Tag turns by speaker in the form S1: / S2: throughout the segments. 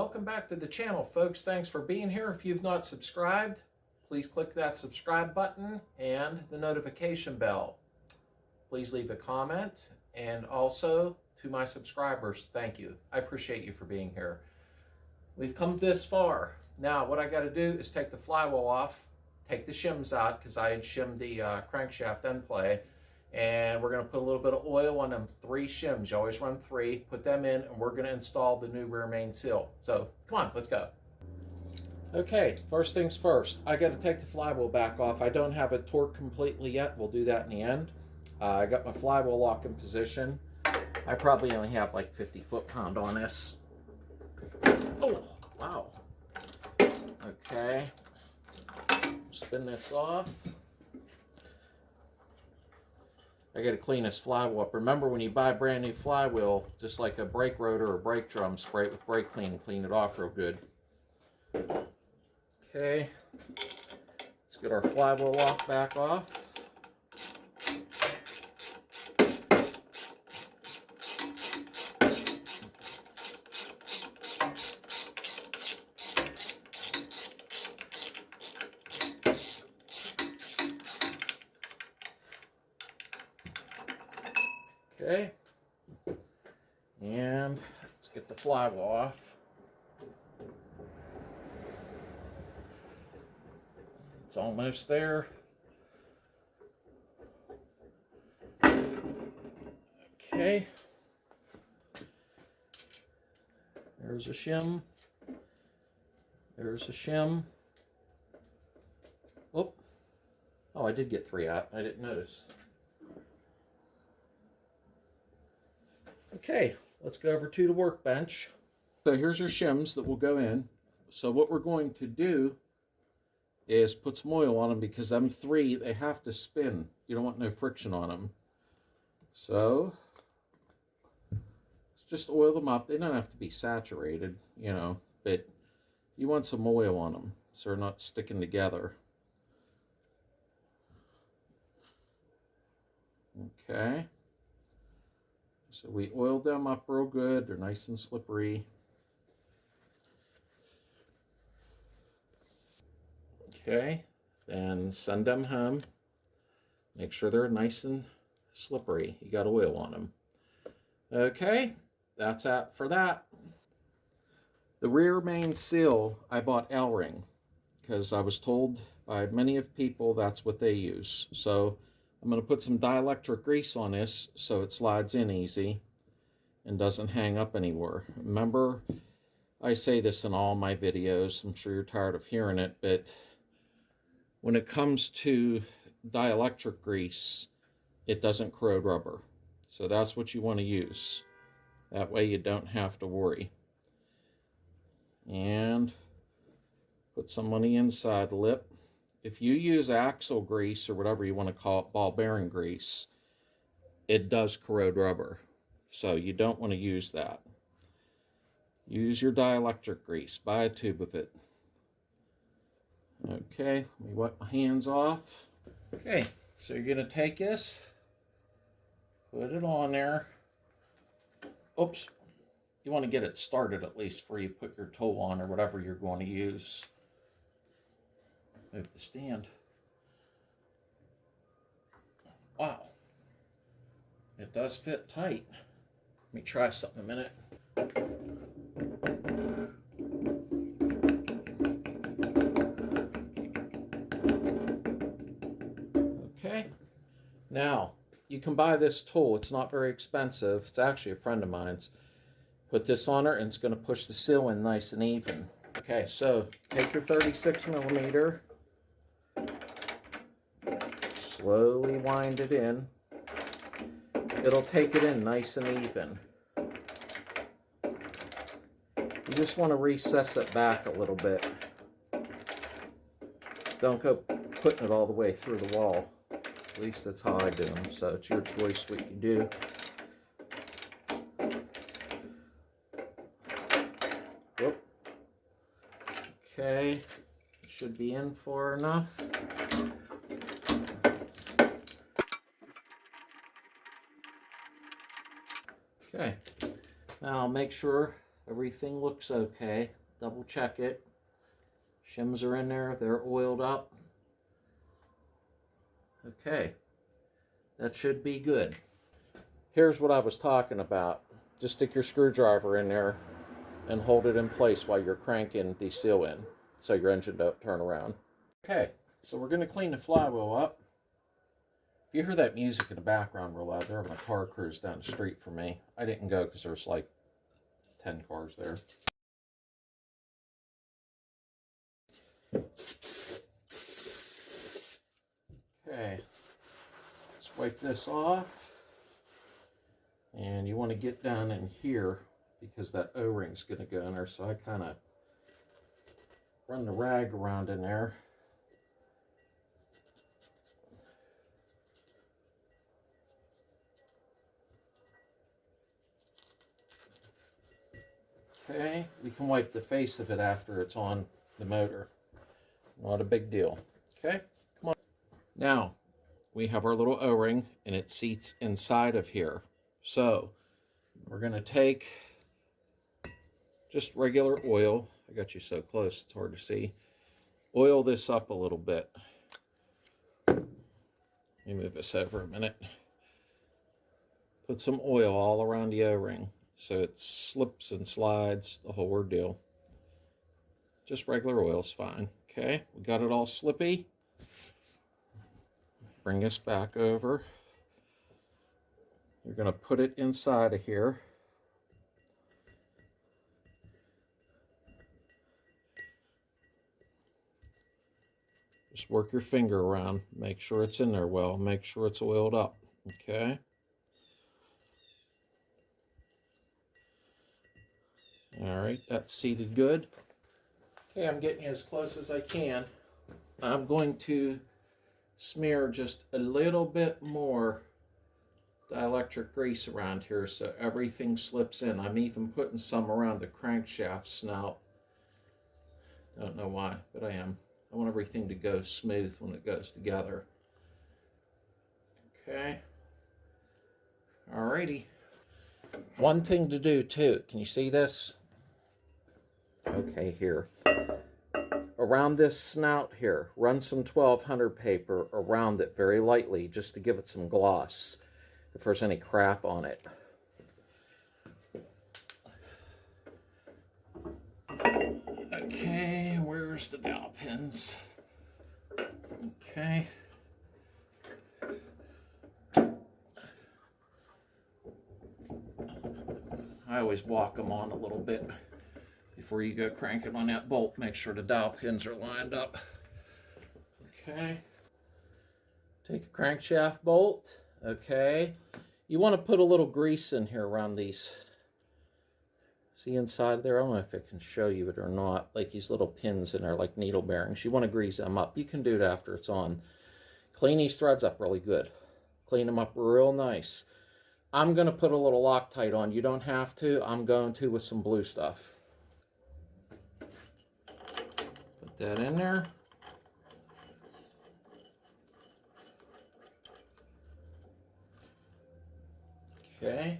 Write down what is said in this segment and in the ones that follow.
S1: Welcome back to the channel, folks. Thanks for being here. If you've not subscribed, please click that subscribe button and the notification bell. Please leave a comment, and also to my subscribers, thank you. I appreciate you for being here. We've come this far. Now what I got to do is take the flywheel off, take the shims out because I had shimmed the crankshaft end play, and we're going to put a little bit of oil on them 3 shims. You always run 3, put them in, and we're going to install the new rear main seal. So come on, let's go. Okay, first things first, I got to take the flywheel back off. I don't have it torqued completely yet. We'll do that in the end. I got my flywheel lock in position. I probably only have like 50 foot-pound on this. Oh, wow. Okay, spin this off. I got to clean this flywheel up. Remember, when you buy a brand new flywheel, just like a brake rotor or brake drum, spray it with brake clean and clean it off real good. Okay, let's get our flywheel lock back off. Okay, and let's get the flywheel off. It's almost there. Okay, there's a shim. There's a shim. Oh, I did get 3 out. I didn't notice. Okay, let's go over to the workbench. So here's your shims that will go in. So what we're going to do is put some oil on them because them 3, they have to spin. You don't want no friction on them. So let's just oil them up. They don't have to be saturated, you know, but you want some oil on them so they're not sticking together. Okay. So we oiled them up real good. They're nice and slippery. Okay, then send them home. Make sure they're nice and slippery. You got oil on them. Okay, that's it for that. The rear main seal, I bought L-ring because I was told by many of people that's what they use. So I'm going to put some dielectric grease on this so it slides in easy and doesn't hang up anymore. Remember, I say this in all my videos. I'm sure you're tired of hearing it, but when it comes to dielectric grease, it doesn't corrode rubber. So that's what you want to use. That way you don't have to worry. And put some on the inside lip. If you use axle grease or whatever you want to call it, ball bearing grease, it does corrode rubber. So you don't want to use that. Use your dielectric grease. Buy a tube of it. Okay, let me wipe my hands off. Okay, so you're going to take this, put it on there. Oops. You want to get it started at least before you put your tool on or whatever you're going to use. Move the stand. Wow. It does fit tight. Let me try something a minute. Okay. Now, you can buy this tool. It's not very expensive. It's actually a friend of mine's. Put this on her and it's going to push the seal in nice and even. Okay, so take your 36 millimeter. Slowly wind it in. It'll take it in nice and even. You just want to recess it back a little bit. Don't go putting it all the way through the wall. At least that's how I do them, so it's your choice what you do. Whoop. Okay, should be in far enough. Okay, now make sure everything looks okay. Double check it. Shims are in there, they're oiled up. Okay, that should be good. Here's what I was talking about. Just stick your screwdriver in there and hold it in place while you're cranking the seal in so your engine don't turn around. Okay, so we're going to clean the flywheel up. If you hear that music in the background real loud, they're having a car cruise down the street for me. I didn't go because there's like 10 cars there. Okay, let's wipe this off. And you want to get down in here because that O-ring's going to go in there. So I kind of run the rag around in there. Okay, we can wipe the face of it after it's on the motor. Not a big deal. Okay, come on. Now, we have our little O-ring and it seats inside of here. So, we're going to take just regular oil. I got you so close, it's hard to see. Oil this up a little bit. Let me move this over a minute. Put some oil all around the O-ring so it slips and slides, the whole ordeal. Just regular oil's fine. Okay, we got it all slippy. Bring this back over. You're going to put it inside of here. Just work your finger around. Make sure it's in there well. Make sure it's oiled up. Okay. All right, that's seated good. Okay, I'm getting you as close as I can. I'm going to smear just a little bit more dielectric grease around here so everything slips in. I'm even putting some around the crankshaft snout. Don't know why, but I am. I want everything to go smooth when it goes together. Okay. Alrighty. One thing to do too, can you see this? Okay, here. Around this snout here, run some 1200 paper around it very lightly just to give it some gloss if there's any crap on it. Okay, where's the dowel pins? Okay. I always walk them on a little bit before you go cranking on that bolt. Make sure the dowel pins are lined up. Okay. Take a crankshaft bolt. Okay. You want to put a little grease in here around these. See inside there? I don't know if I can show you it or not. Like these little pins in there, like needle bearings. You want to grease them up. You can do it after it's on. Clean these threads up really good. Clean them up real nice. I'm going to put a little Loctite on. You don't have to. I'm going to with some blue stuff. Put that in there. Okay.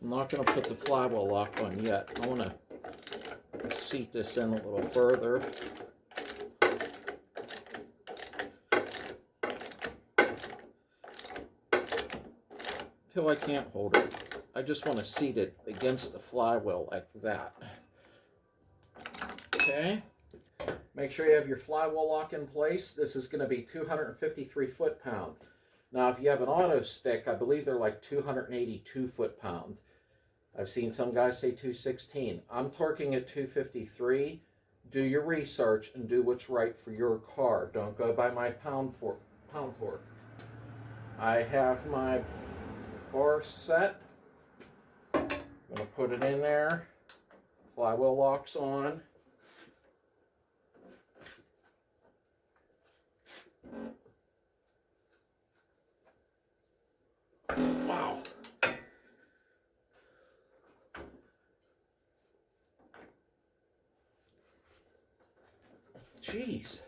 S1: I'm not going to put the flywheel lock on yet. I want to seat this in a little further. Till I can't hold it. I just want to seat it against the flywheel like that. Okay. Make sure you have your flywheel lock in place. This is going to be 253 foot-pound. Now, if you have an auto stick, I believe they're like 282 foot-pound. I've seen some guys say 216. I'm torquing at 253. Do your research and do what's right for your car. Don't go by my pound torque. I have my bar set. I'm going to put it in there. Flywheel locks on. Wow. Jeez.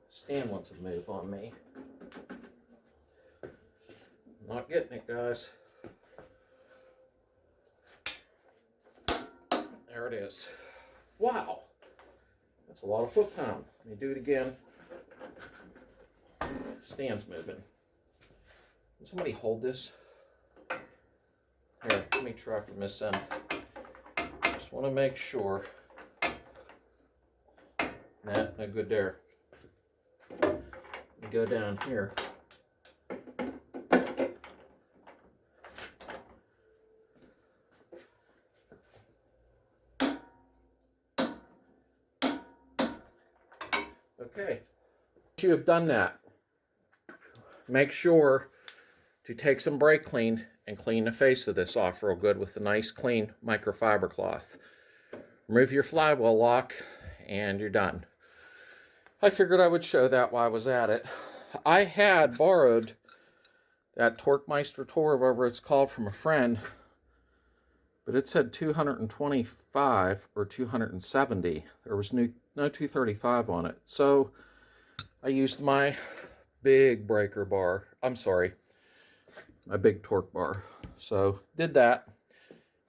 S1: Stan wants to move on me. Not getting it, guys. There it is. Wow. That's a lot of foot-pound. Let me do it again. Stand's moving. Can somebody hold this? Here, let me try from this end. Just want to make sure. Nah, no good there. Let me go down here. Okay. Once you have done that, make sure to take some brake clean and clean the face of this off real good with a nice clean microfiber cloth. Remove your flywheel lock and you're done. I figured I would show that while I was at it. I had borrowed that Torquemeister tour, whatever it's called, from a friend, but it said 225 or 270. There was no 235 on it. So I used my big breaker bar. I'm sorry, my big torque bar. So did that,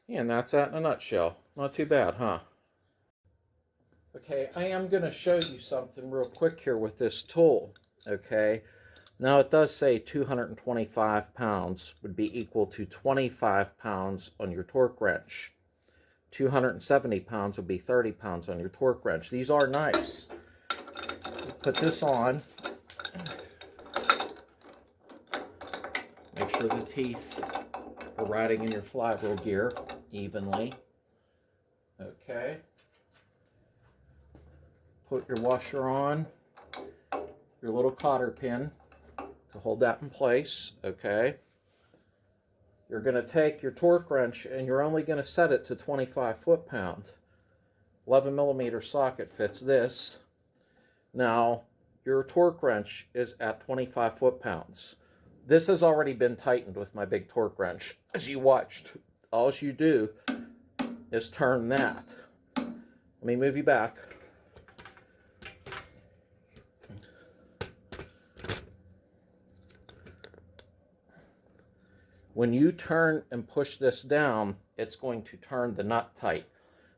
S1: and that's that in a nutshell. Not too bad, huh? Okay, I am going to show you something real quick here with this tool. Okay, now it does say 225 pounds would be equal to 25 pounds on your torque wrench. 270 pounds would be 30 pounds on your torque wrench. These are nice. Put this on. Make sure the teeth are riding in your flywheel gear evenly. Okay. Put your washer on, your little cotter pin to hold that in place. Okay. You're going to take your torque wrench and you're only going to set it to 25 foot-pound. 11 millimeter socket fits this. Now, your torque wrench is at 25 foot-pounds. This has already been tightened with my big torque wrench. As you watched, all you do is turn that. Let me move you back. When you turn and push this down, it's going to turn the nut tight.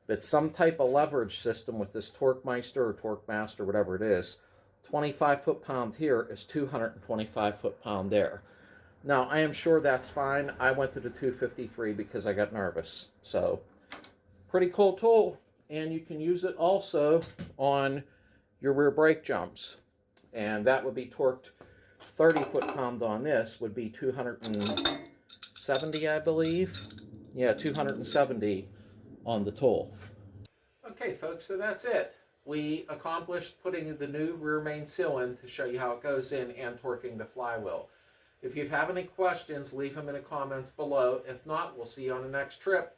S1: But some type of leverage system with this Torquemeister or Torquemaster, whatever it is, 25 foot-pound here is 225 foot-pound there. Now, I am sure that's fine. I went to the 253 because I got nervous. So, pretty cool tool. And you can use it also on your rear brake jumps. And that would be torqued 30 foot-pound on this would be 270, I believe. Yeah, 270 on the tool. Okay, folks, so that's it. We accomplished putting the new rear main seal in to show you how it goes in and torquing the flywheel. If you have any questions, leave them in the comments below. If not, we'll see you on the next trip.